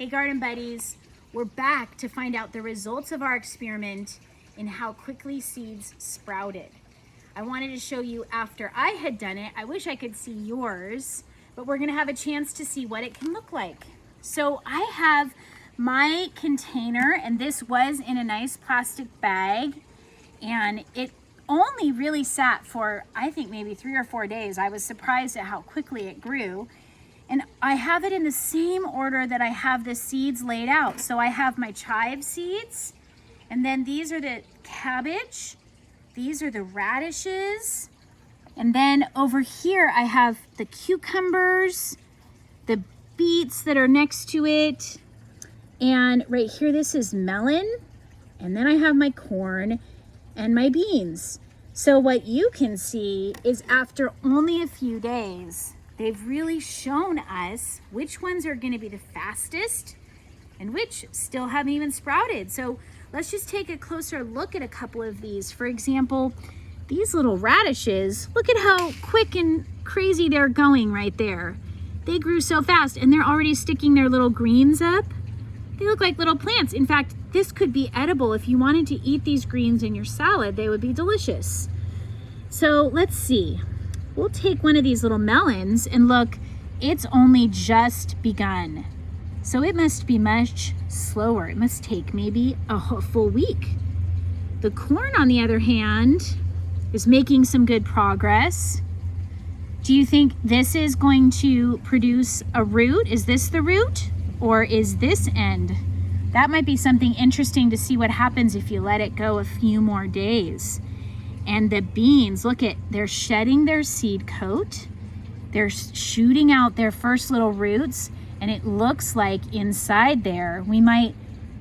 Hey garden buddies, we're back to find out the results of our experiment and how quickly seeds sprouted. I wanted to show you after I had done it. I wish I could see yours, but we're gonna have a chance to see what it can look like. So I have my container, and this was in a nice plastic bag, and it only really sat for, I think, maybe 3 or 4 days. I was surprised at how quickly it grew. And I have it in the same order that I have the seeds laid out. So I have my chive seeds, and then these are the cabbage, these are the radishes, and then over here I have the cucumbers, the beets that are next to it, and right here this is melon, and then I have my corn and my beans. So what you can see is after only a few days, they've really shown us which ones are going to be the fastest and which still haven't even sprouted. So let's just take a closer look at a couple of these. For example, these little radishes, look at how quick and crazy they're going right there. They grew so fast and they're already sticking their little greens up. They look like little plants. In fact, this could be edible. If you wanted to eat these greens in your salad, they would be delicious. So let's see. We'll take one of these little melons and look, it's only just begun. So it must be much slower. It must take maybe a full week. The corn, on the other hand, is making some good progress. Do you think this is going to produce a root? Is this the root, or is this end? That might be something interesting to see what happens if you let it go a few more days. And the beans, look at, they're shedding their seed coat. They're shooting out their first little roots, and it looks like inside there, we might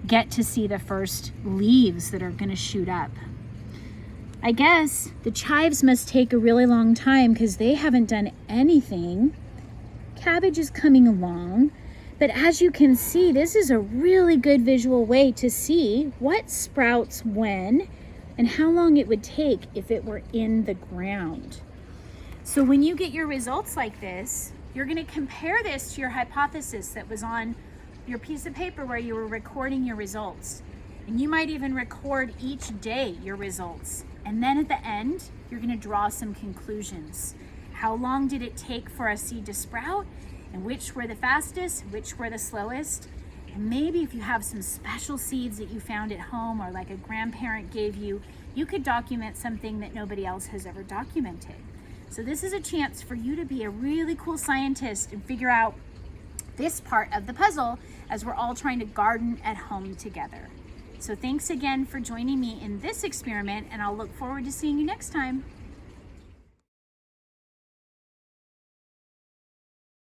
get to see the first leaves that are gonna shoot up. I guess the chives must take a really long time because they haven't done anything. Cabbage is coming along, but as you can see, this is a really good visual way to see what sprouts when and how long it would take if it were in the ground. So when you get your results like this, you're gonna compare this to your hypothesis that was on your piece of paper where you were recording your results. And you might even record each day your results. And then at the end, you're gonna draw some conclusions. How long did it take for a seed to sprout? And which were the fastest, which were the slowest? And maybe if you have some special seeds that you found at home or like a grandparent gave you, you could document something that nobody else has ever documented. So this is a chance for you to be a really cool scientist and figure out this part of the puzzle as we're all trying to garden at home together. So thanks again for joining me in this experiment, and I'll look forward to seeing you next time.